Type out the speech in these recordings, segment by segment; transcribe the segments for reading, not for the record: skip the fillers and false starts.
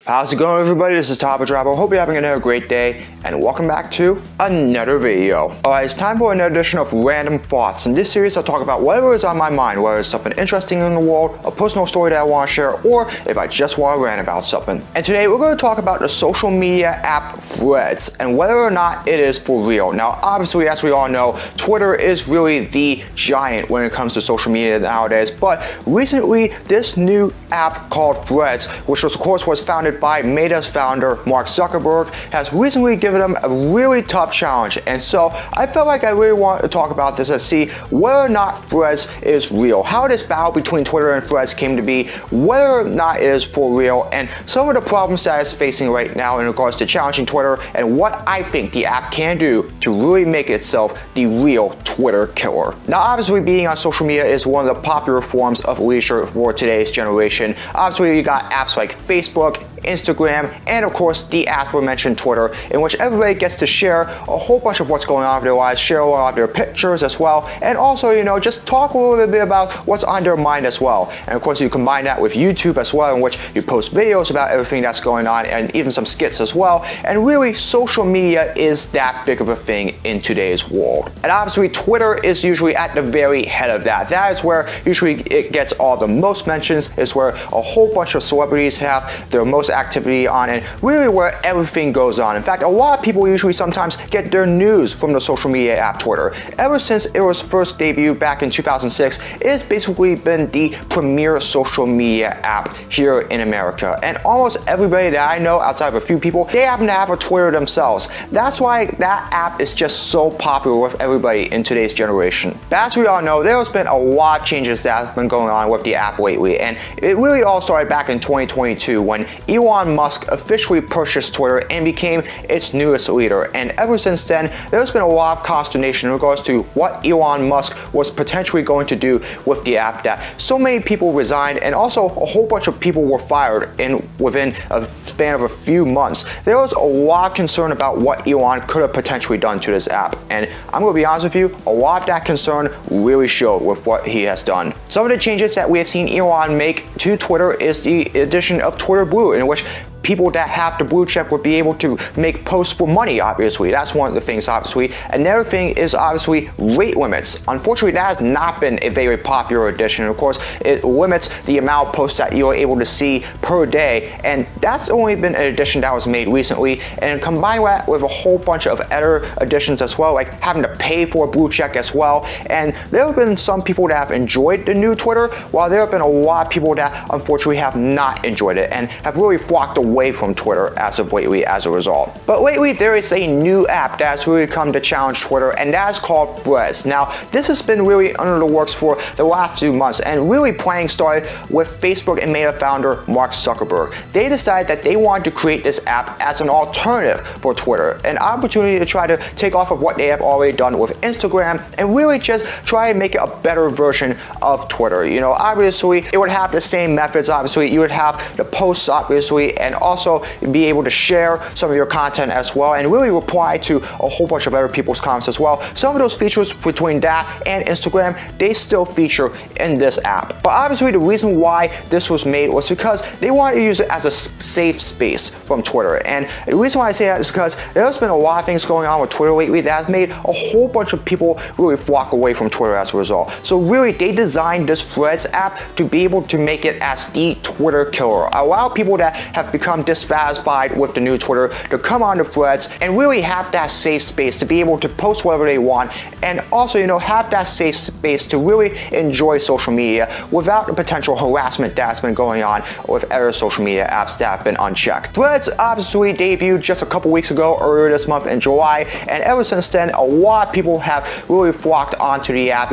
How's it going, everybody? This is Taba Drabo. Hope you're having another great day, and welcome back to another video. Alright, it's time for another edition of Random Thoughts. In this series, I'll talk about whatever is on my mind, whether it's something interesting in the world, a personal story that I want to share, or if I just want to rant about something. And today, we're going to talk about the social media app Threads, and whether or not it is for real. Now, obviously, as we all know, Twitter is really the giant when it comes to social media nowadays, but recently, this new app called Threads, which of course was founded by Meta's founder Mark Zuckerberg, has recently given them a really tough challenge. And so I felt like I really wanted to talk about this and see whether or not Threads is real, how this battle between Twitter and Threads came to be, whether or not it is for real, and some of the problems that it's facing right now in regards to challenging Twitter, and what I think the app can do to really make itself the real Twitter killer. Now, obviously, being on social media is one of the popular forms of leisure for today's generation. Obviously, you got apps like Facebook, Instagram, and of course the aforementioned Twitter, in which everybody gets to share a whole bunch of what's going on with their lives, share a lot of their pictures as well, and also, just talk a little bit about what's on their mind as well. And of course, you combine that with YouTube as well, in which you post videos about everything that's going on, and even some skits as well. And really, social media is that big of a thing in today's world. And obviously, Twitter is usually at the very head of that. That is where usually it gets all the most mentions, is where a whole bunch of celebrities have their most activity on, and really where everything goes on. In fact, a lot of people usually sometimes get their news from the social media app Twitter. Ever since it was first debuted back in 2006, it's basically been the premier social media app here in America. And almost everybody that I know, outside of a few people, they happen to have a Twitter themselves. That's why that app is just so popular with everybody in today's generation. But as we all know, there's been a lot of changes that have been going on with the app lately, and it really all started back in 2022 when Elon Musk officially purchased Twitter and became its newest leader. And ever since then, there's been a lot of consternation in regards to what Elon Musk was potentially going to do with the app, that so many people resigned, and also a whole bunch of people were fired within a span of a few months. There was a lot of concern about what Elon could have potentially done to this app. And I'm going to be honest with you, a lot of that concern really showed with what he has done. Some of the changes that we have seen Elon make to Twitter is the addition of Twitter Blue, in which people that have the blue check would be able to make posts for money, obviously. That's one of the things, obviously. Another thing is obviously rate limits. Unfortunately, that has not been a very popular addition. Of course, it limits the amount of posts that you're able to see per day, and that's only been an addition that was made recently. And combine that with a whole bunch of other additions as well, like having to pay for a blue check as well. And there have been some people that have enjoyed the new Twitter, while there have been a lot of people that unfortunately have not enjoyed it and have really flocked away from Twitter as of lately as a result. But lately, there is a new app that's really come to challenge Twitter, and that is called Threads. Now, this has been really under the works for the last few months, and really planning started with Facebook and Meta founder Mark Zuckerberg. They decided that they wanted to create this app as an alternative for Twitter, an opportunity to try to take off of what they have already done with Instagram, and really just try and make it a better version of Twitter. Obviously, it would have the same methods. Obviously, you would have the posts, obviously, and also be able to share some of your content as well, and really reply to a whole bunch of other people's comments as well. Some of those features between that and Instagram, they still feature in this app. But obviously, the reason why this was made was because they wanted to use it as a safe space from Twitter. And the reason why I say that is because there's been a lot of things going on with Twitter lately that has made a whole bunch of people really flock away from Twitter as a result. So really, they designed this Threads app to be able to make it as the Twitter killer. Allow people that have become dissatisfied with the new Twitter to come on to Threads and really have that safe space to be able to post whatever they want, and also have that safe space to really enjoy social media without the potential harassment that's been going on with other social media apps that have been unchecked. Threads obviously debuted just a couple weeks ago, earlier this month in July, and ever since then, a lot of people have really flocked onto the app.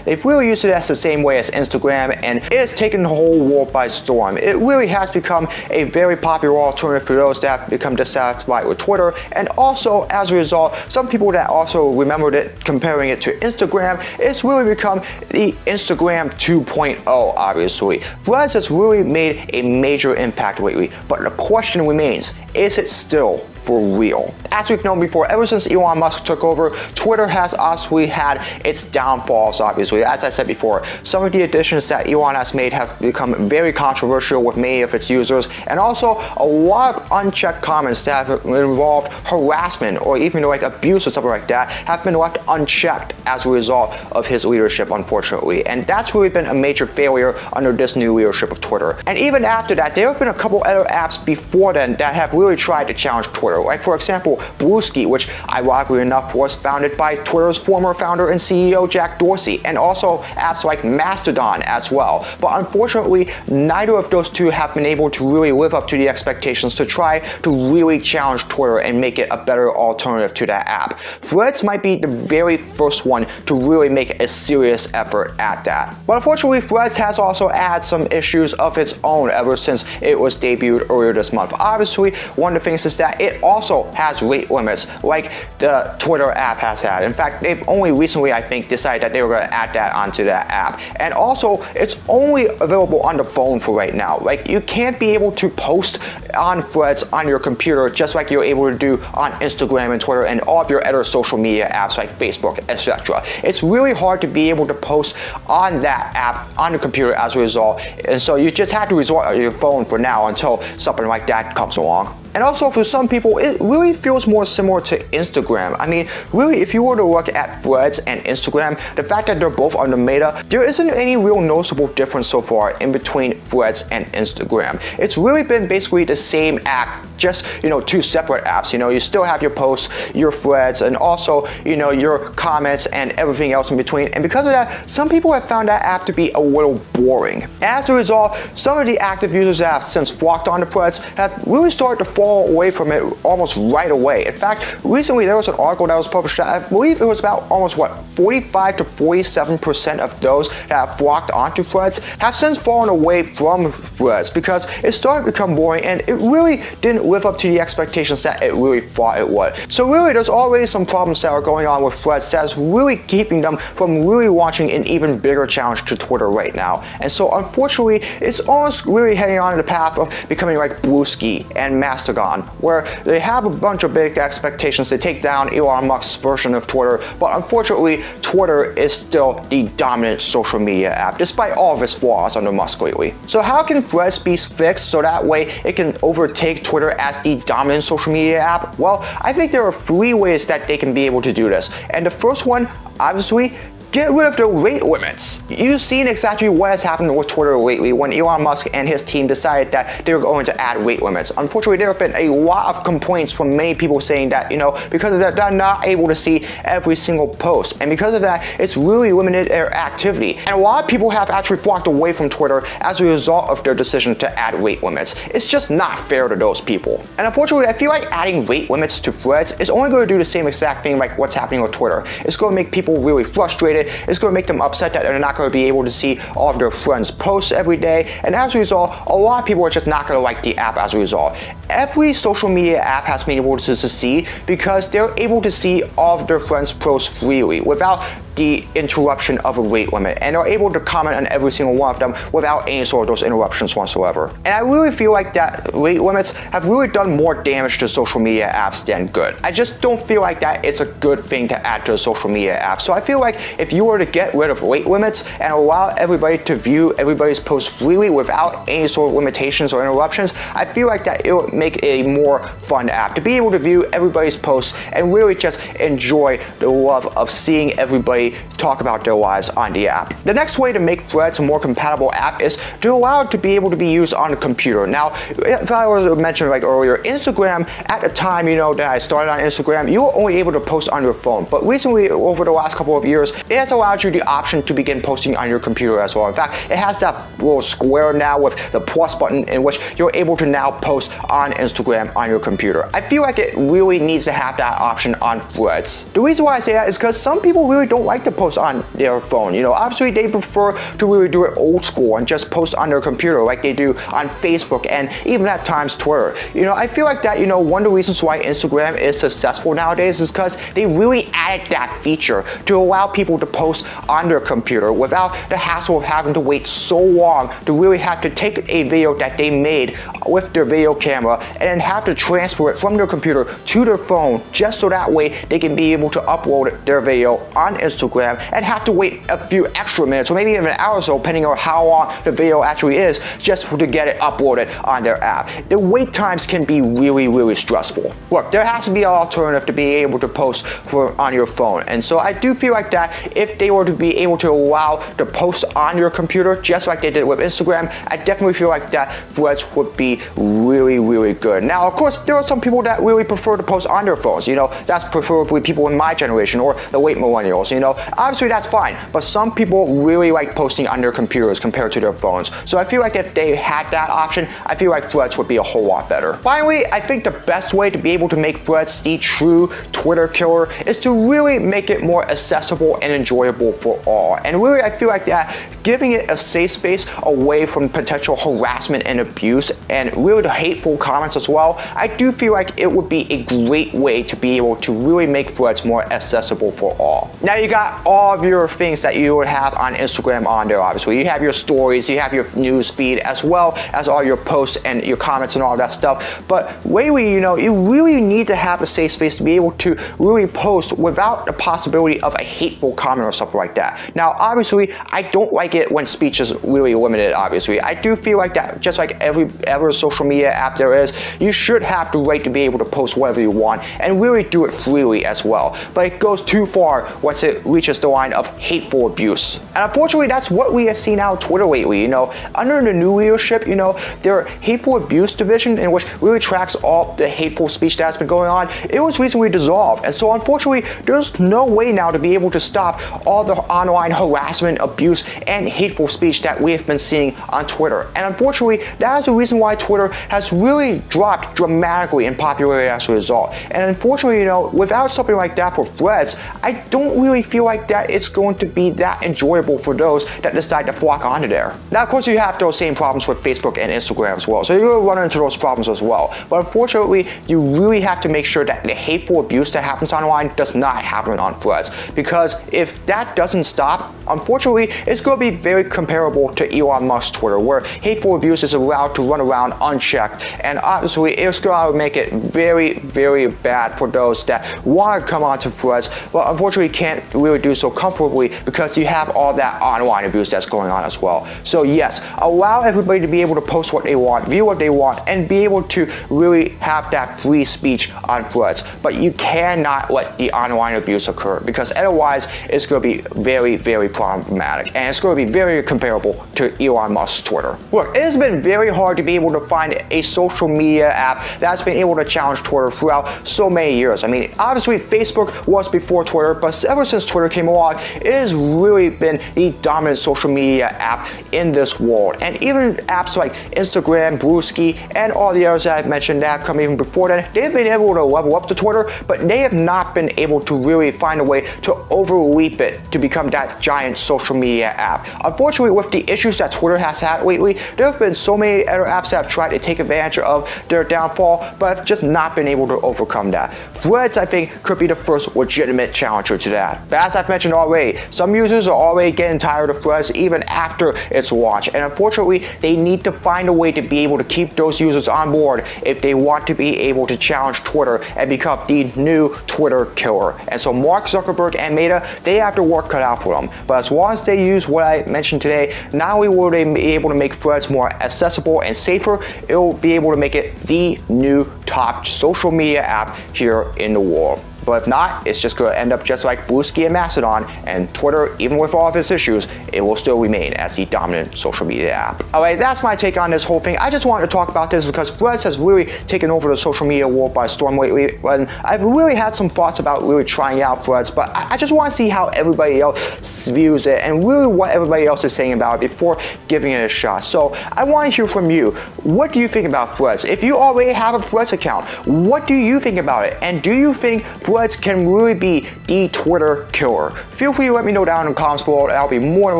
They've really used it as the same way as Instagram, and it has taken the whole world by storm. It really has become a very popular alternative for those that have become dissatisfied with Twitter, and also as a result, some people that also remembered it, comparing it to Instagram, it's really become the Instagram 2.0, obviously. Threads has really made a major impact lately, but the question remains, is it still for real. As we've known before, ever since Elon Musk took over, Twitter has obviously had its downfalls, obviously. As I said before, some of the additions that Elon has made have become very controversial with many of its users, and also a lot of unchecked comments that have involved harassment or even like abuse or something like that have been left unchecked as a result of his leadership, unfortunately. And that's really been a major failure under this new leadership of Twitter. And even after that, there have been a couple other apps before then that have really tried to challenge Twitter. Like, for example, Bluesky, which ironically enough was founded by Twitter's former founder and CEO Jack Dorsey, and also apps like Mastodon as well. But unfortunately, neither of those two have been able to really live up to the expectations to try to really challenge Twitter and make it a better alternative to that app. Threads might be the very first one to really make a serious effort at that. But unfortunately, Threads has also had some issues of its own ever since it was debuted earlier this month. Obviously, one of the things is that it also has rate limits like the Twitter app has had. In fact, they've only recently, I think, decided that they were going to add that onto that app. And also, it's only available on the phone for right now. Like, you can't be able to post on Threads on your computer just like you're able to do on Instagram and Twitter and all of your other social media apps like Facebook, etc. It's really hard to be able to post on that app on the computer as a result, and so you just have to resort to your phone for now until something like that comes along. And also for some people, it really feels more similar to Instagram. I mean, really, if you were to look at Threads and Instagram, the fact that they're both under Meta, there isn't any real noticeable difference so far in between Threads and Instagram. It's really been basically the same app, just, two separate apps. You still have your posts, your threads, and also, your comments and everything else in between. And because of that, some people have found that app to be a little boring. As a result, some of the active users that have since flocked onto Threads have really started to fall away from it almost right away. In fact, recently there was an article that was published that I believe it was about almost 45 to 47% of those that have flocked onto Threads have since fallen away from Threads because it started to become boring and it really didn't live up to the expectations that it really thought it would. So really, there's already some problems that are going on with Threads that's really keeping them from really launching an even bigger challenge to Twitter right now. And so unfortunately, it's almost really heading on the path of becoming like Bluesky and Mastodon, where they have a bunch of big expectations to take down Elon Musk's version of Twitter, but unfortunately, Twitter is still the dominant social media app, despite all of its flaws under Musk lately. So how can Threads be fixed so that way it can overtake Twitter as the dominant social media app? Well, I think there are 3 ways that they can be able to do this. And the first one, obviously, get rid of the rate limits. You've seen exactly what has happened with Twitter lately when Elon Musk and his team decided that they were going to add rate limits. Unfortunately, there have been a lot of complaints from many people saying that, because of that, they're not able to see every single post. And because of that, it's really limited their activity. And a lot of people have actually flocked away from Twitter as a result of their decision to add rate limits. It's just not fair to those people. And unfortunately, I feel like adding rate limits to Threads is only going to do the same exact thing like what's happening with Twitter. It's going to make people really frustrated. It's going to make them upset that they're not going to be able to see all of their friends' posts every day, and as a result, a lot of people are just not going to like the app as a result. Every social media app has been able to succeed because they're able to see all of their friends' posts freely without the interruption of a rate limit, and are able to comment on every single one of them without any sort of those interruptions whatsoever. And I really feel like that rate limits have really done more damage to social media apps than good. I just don't feel like that it's a good thing to add to a social media app. So I feel like if you were to get rid of rate limits and allow everybody to view everybody's posts freely without any sort of limitations or interruptions, I feel like that it would make a more fun app to be able to view everybody's posts and really just enjoy the love of seeing everybody talk about their lives on the app. The next way to make Threads a more compatible app is to allow it to be able to be used on the computer. Now, if I was mentioned like earlier, Instagram, at the time, that I started on Instagram, you were only able to post on your phone. But recently, over the last couple of years, it has allowed you the option to begin posting on your computer as well. In fact, it has that little square now with the plus button in which you're able to now post on Instagram on your computer. I feel like it really needs to have that option on Threads. The reason why I say that is because some people really don't like like to post on their phone. You know, obviously they prefer to really do it old school and just post on their computer like they do on Facebook and even at times Twitter. You know, I feel like that, you know, one of the reasons why Instagram is successful nowadays is because they really added that feature to allow people to post on their computer without the hassle of having to wait so long to really have to take a video that they made with their video camera and then have to transfer it from their computer to their phone just so that way they can be able to upload their video on Instagram and have to wait a few extra minutes or maybe even an hour or so depending on how long the video actually is just to get it uploaded on their app. The wait times can be really stressful. Look, there has to be an alternative to being able to post on your phone, and so I do feel like that if they were to be able to allow the post on your computer just like they did with Instagram, I definitely feel like that Threads would be really good. Now, of course, there are some people that really prefer to post on their phones. You know, that's preferably people in my generation or the late millennials. You know, obviously that's fine, but some people really like posting on their computers compared to their phones. So I feel like if they had that option, I feel like Threads would be a whole lot better. Finally, I think the best way to be able to make Threads the true Twitter killer is to really make it more accessible and enjoyable for all. And really, I feel like that giving it a safe space away from potential harassment and abuse and really the hateful comments as well, I do feel like it would be a great way to be able to really make Threads more accessible for all. Now you got all of your things that you would have on Instagram on there, obviously. You have your stories, you have your news feed, as well as all your posts and your comments and all that stuff. But lately, you know, you really need to have a safe space to be able to really post without the possibility of a hateful comment or something like that. Now, obviously, I don't like it when speech is really limited, obviously. I do feel like that just like every social media app there is, you should have the right to be able to post whatever you want and really do it freely as well. But it goes too far once it reaches the line of hateful abuse. And unfortunately, that's what we have seen out of Twitter lately. You know, under the new leadership, you know, their hateful abuse division, in which really tracks all the hateful speech that's been going on, it was recently dissolved. And so unfortunately, there's no way now to be able to stop all the online harassment, abuse, and hateful speech that we have been seeing on Twitter. And unfortunately, that is the reason why Twitter has really dropped dramatically in popularity as a result. And unfortunately, you know, without something like that for Threads, I don't really feel like that it's going to be that enjoyable for those that decide to flock onto there. Now, of course, you have those same problems with Facebook and Instagram as well, so you're going to run into those problems as well. But unfortunately, you really have to make sure that the hateful abuse that happens online does not happen on Threads, because if that doesn't stop, unfortunately, it's going to be very comparable to Elon Musk's Twitter, where hateful abuse is allowed to run around unchecked, and obviously it's going to make it very bad for those that want to come onto Threads, but unfortunately can't really do so comfortably because you have all that online abuse that's going on as well. So yes, allow everybody to be able to post what they want, view what they want, and be able to really have that free speech on Threads. But you cannot let the online abuse occur, because otherwise it's going to be very problematic, and it's going to be very comparable to Elon Musk's Twitter. Look, it has been very hard to be able to find a social media app that's been able to challenge Twitter throughout so many years. I mean, obviously Facebook was before Twitter, but ever since Twitter came along, it has really been the dominant social media app in this world. And even apps like Instagram, Brewski, and all the others that I've mentioned that have come even before then, they've been able to level up to Twitter, but they have not been able to really find a way to overleap it to become that giant social media app. Unfortunately, with the issues that Twitter has had lately, there have been so many other apps that have tried to take advantage of their downfall, but have just not been able to overcome that. Threads, I think, could be the first legitimate challenger to that. But as I've mentioned already, some users are already getting tired of Threads even after its launch, and unfortunately, they need to find a way to be able to keep those users on board if they want to be able to challenge Twitter and become the new Twitter killer. And so Mark Zuckerberg and Meta, they have their work cut out for them. But as long as they use what I mentioned today, not only will they be able to make Threads more accessible and safer, it will be able to make it the new top social media app here in the world. But if not, it's just going to end up just like Brewski and Mastodon, and Twitter, even with all of its issues, it will still remain as the dominant social media app. Alright, that's my take on this whole thing. I just wanted to talk about this because Threads has really taken over the social media world by storm lately, and I've really had some thoughts about really trying out Threads, but I just want to see how everybody else views it and really what everybody else is saying about it before giving it a shot. So I want to hear from you. What do you think about Threads? If you already have a Threads account, what do you think about it? And do you think Threads Threads can really be the Twitter killer. Feel free to let me know down in the comments below, and I'll be more than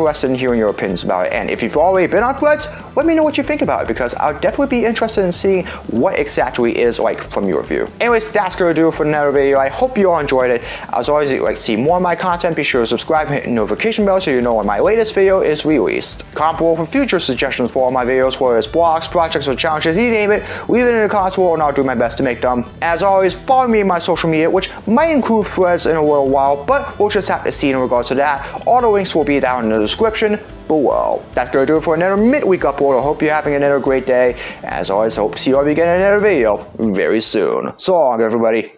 interested in hearing your opinions about it. And if you've already been on Threads, let me know what you think about it, because I'll definitely be interested in seeing what exactly it is like from your view. Anyways, that's gonna do it for another video. I hope you all enjoyed it. As always, if you'd like to see more of my content, be sure to subscribe and hit the notification bell so you know when my latest video is released. Comment below for future suggestions for all my videos, whether it's blogs, projects, or challenges, you name it, leave it in the comments below and I'll do my best to make them. As always, follow me on my social media, which might include Threads in a little while, but we'll just have to see in regards to that. All the links will be down in the description below. That's gonna do it for another midweek upload. I hope you're having another great day. As always, I hope to see you all again in another video very soon. So long, everybody.